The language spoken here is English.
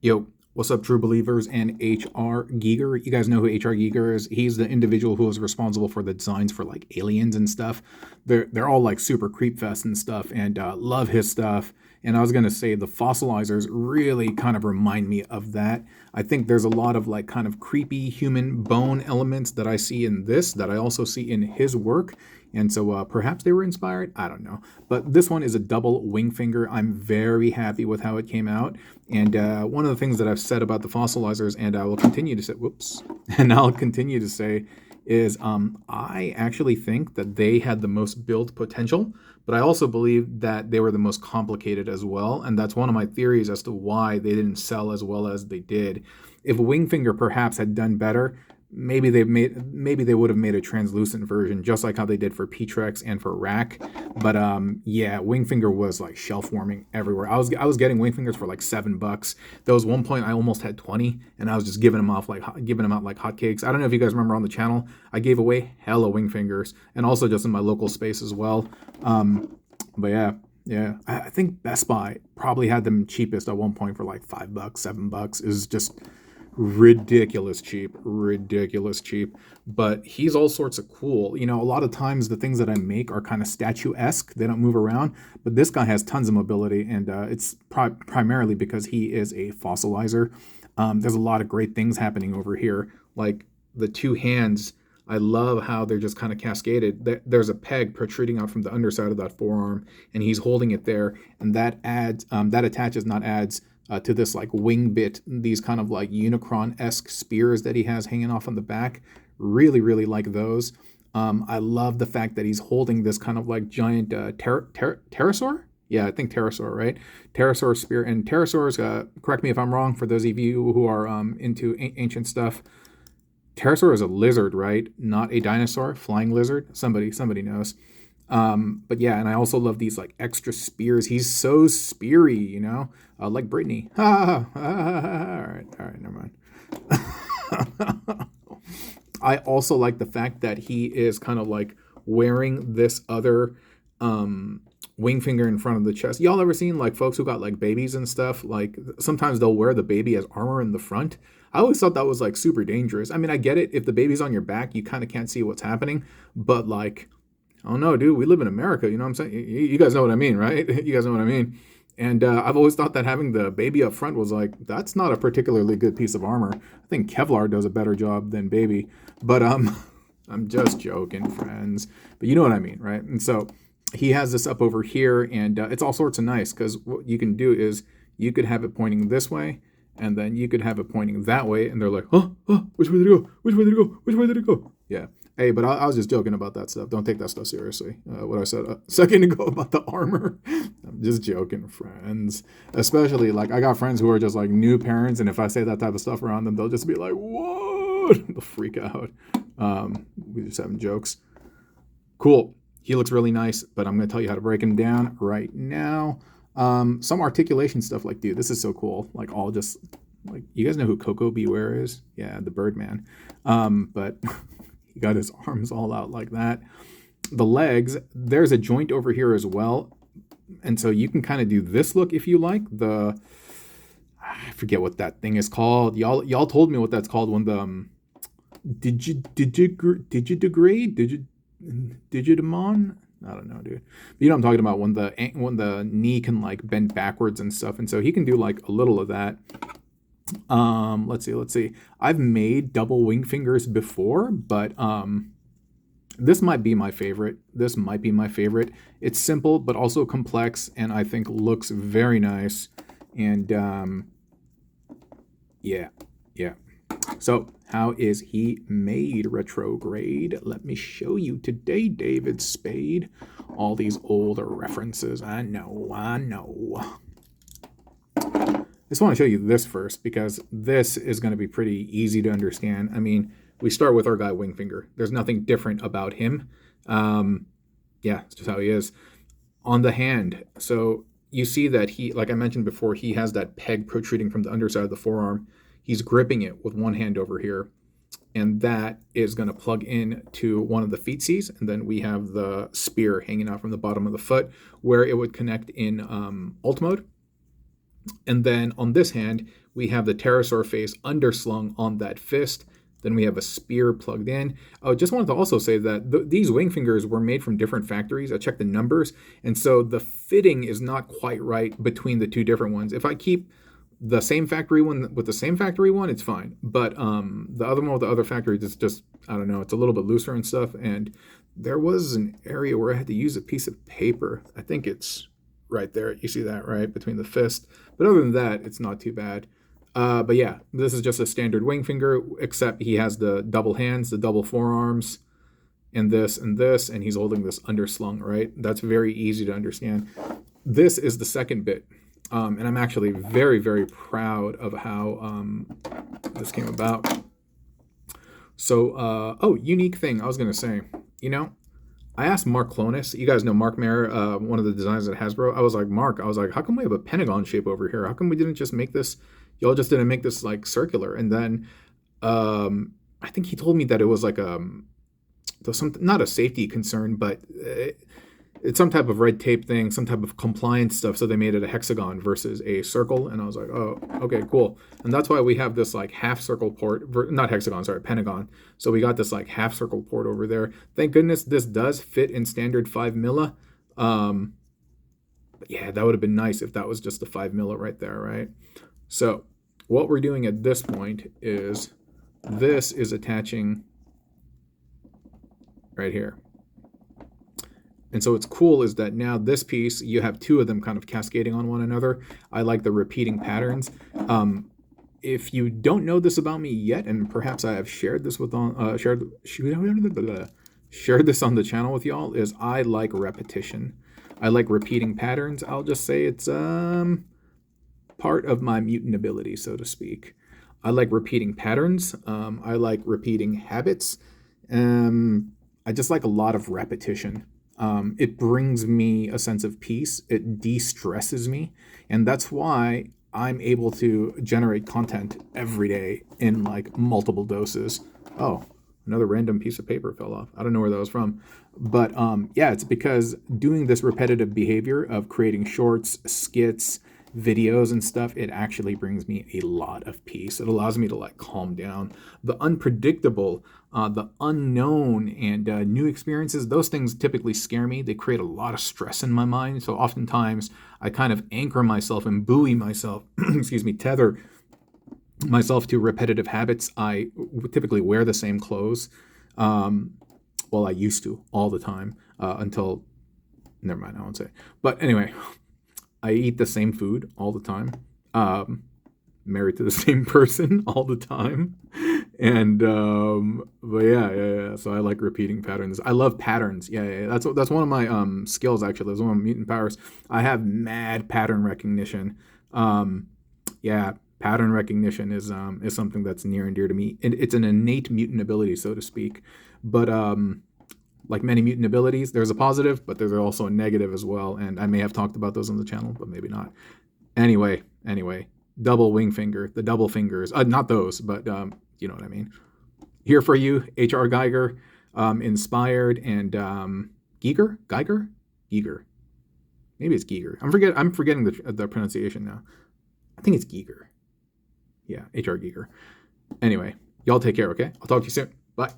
Yo, what's up, true believers and HR Giger? You guys know who HR Giger is? He's the individual who is responsible for the designs for like aliens and stuff. They're all like super creep fest and stuff, and love his stuff. And I was gonna say the fossilizers really kind of remind me of that. I think there's a lot of like kind of creepy human bone elements that I see in this that I also see in his work. And so perhaps they were inspired. I don't know. But this one is a double wing finger. I'm very happy with how it came out. And one of the things that I've said about the fossilizers, and I will continue to say, whoops, and I'll continue to say, is I actually think that they had the most build potential, but I also believe that they were the most complicated as well. And that's one of my theories as to why they didn't sell as well as they did. If Wingfinger perhaps had done better, maybe they would have made a translucent version, just like how they did for P-Trex and for Rack. But yeah, Wingfinger was like shelf warming everywhere. I was getting Wingfingers for like $7. There was one point I almost had 20, and I was just giving them out like hotcakes. I don't know if you guys remember on the channel, I gave away hella Wingfingers, and also just in my local space as well. But yeah. Yeah, I think Best Buy probably had them cheapest at one point for like $5, $7. It was just ridiculous cheap. But he's all sorts of cool. You know, a lot of times the things that I make are kind of statuesque. They don't move around. But this guy has tons of mobility, and it's primarily because he is a fossilizer. There's a lot of great things happening over here, like the two hands. I love how they're just kind of cascaded. There's a peg protruding out from the underside of that forearm, and he's holding it there, and that attaches, not adds, to this like wing bit, these kind of like Unicron-esque spears that he has hanging off on the back. Really like those. I love the fact that he's holding this kind of like giant pterosaur. Yeah, I think pterosaur, right? Pterosaur spear. And pterosaurs, correct me if I'm wrong, for those of you who are into ancient stuff, pterosaur is a lizard, right? Not a dinosaur, flying lizard. Somebody knows. But yeah, and I also love these like extra spears. He's so speary, you know, like Brittany. All right, never mind. I also like the fact that he is kind of like wearing this other wing finger in front of the chest. Y'all ever seen like folks who got like babies and stuff? Like sometimes they'll wear the baby as armor in the front. I always thought that was like super dangerous. I mean, I get it. If the baby's on your back, you kind of can't see what's happening. But like, I don't know, dude. We live in America. You know what I'm saying? You guys know what I mean, right? You guys know what I mean. And I've always thought that having the baby up front was like, that's not a particularly good piece of armor. I think Kevlar does a better job than baby. But I'm just joking, friends. But you know what I mean, right? And so he has this up over here, and it's all sorts of nice, because what you can do is you could have it pointing this way, and then you could have it pointing that way, and they're like, which way did it go? Which way did it go? Which way did it go? Yeah. Hey, but I was just joking about that stuff. Don't take that stuff seriously. What I said a second ago about the armor. I'm just joking, friends. Especially, like, I got friends who are just, like, new parents, and if I say that type of stuff around them, they'll just be like, what? They'll freak out. We just having jokes. Cool. He looks really nice, but I'm going to tell you how to break him down right now. Some articulation stuff, like, dude, this is so cool. Like, all just, like, you guys know who Coco Beware is? Yeah, the Birdman. But he got his arms all out like that. The legs, there's a joint over here as well. And so you can kind of do this look if you like. I forget what that thing is called. Y'all told me what that's called when the Digidamon? I don't know, dude. But you know what I'm talking about, when the knee can like bend backwards and stuff. And so he can do like a little of that. Let's see. I've made double wing fingers before, but this might be my favorite. It's simple, but also complex, and I think looks very nice. And yeah. So how is he made, retrograde? Let me show you today, David Spade. All these older references. I know. I just want to show you this first, because this is going to be pretty easy to understand. I mean, we start with our guy Wingfinger. There's nothing different about him. Yeah, it's just how he is. On the hand, so you see that he, like I mentioned before, he has that peg protruding from the underside of the forearm. He's gripping it with one hand over here, and that is going to plug in to one of the feetsies, and then we have the spear hanging out from the bottom of the foot, where it would connect in alt mode. And then on this hand, we have the pterosaur face underslung on that fist. Then we have a spear plugged in. I just wanted to also say that these wing fingers were made from different factories. I checked the numbers, and so the fitting is not quite right between the two different ones. If I keep the same factory one with the same factory one, it's fine. But the other one with the other factory is just, I don't know, it's a little bit looser and stuff. And there was an area where I had to use a piece of paper. I think it's right there. You see that, right? Between the fist. But other than that, it's not too bad. But yeah, this is just a standard wing finger, except he has the double hands, the double forearms, and this, and he's holding this underslung, right? That's very easy to understand. This is the second bit. And I'm actually very, very proud of how this came about. So, unique thing I was going to say, I asked Mark Clonis, you guys know Mark Mayer, one of the designers at Hasbro. I was like, Mark, how come we have a pentagon shape over here? How come we didn't just make this, y'all just didn't make this like circular? And then I think he told me that it was like not a safety concern, but it's some type of red tape thing, some type of compliance stuff. So they made it a hexagon versus a circle. And I was like, oh, okay, cool. And that's why we have this like half circle port, not hexagon, sorry, pentagon. So we got this like half circle port over there. Thank goodness this does fit in standard 5 milli. But yeah, that would have been nice if that was just the 5 milli right there, right? So what we're doing at this point is this is attaching right here. And so what's cool is that now this piece, you have two of them kind of cascading on one another. I like the repeating patterns. If you don't know this about me yet, and perhaps I have shared this with shared this on the channel with y'all, is I like repetition. I like repeating patterns. I'll just say it's part of my mutant ability, so to speak. I like repeating patterns. I like repeating habits. I just like a lot of repetition. It brings me a sense of peace. It de-stresses me. And that's why I'm able to generate content every day in like multiple doses. Oh, another random piece of paper fell off. I don't know where that was from. But yeah, it's because doing this repetitive behavior of creating shorts, skits, videos and stuff, it actually brings me a lot of peace. It allows me to like calm down. The unpredictable, the unknown, and new experiences, those things typically scare me. They create a lot of stress in my mind. So oftentimes I kind of anchor myself and buoy myself, tether myself to repetitive habits. I typically wear the same clothes. Well, I used to all the time until, never mind, I won't say. But anyway, I eat the same food all the time. Married to the same person all the time. And but yeah. So I like repeating patterns. I love patterns. Yeah. That's one of my skills actually. That's one of my mutant powers. I have mad pattern recognition. Yeah, pattern recognition is something that's near and dear to me. It's an innate mutant ability, so to speak. But like many mutant abilities, there's a positive, but there's also a negative as well. And I may have talked about those on the channel, but maybe not. Anyway, double wing finger, the double fingers, not those, but you know what I mean. Here for you, H.R. Geiger, inspired, and Geiger. Maybe it's Geiger. I'm forgetting the pronunciation now. I think it's Geiger. Yeah, H.R. Geiger. Anyway, y'all take care, okay? I'll talk to you soon. Bye.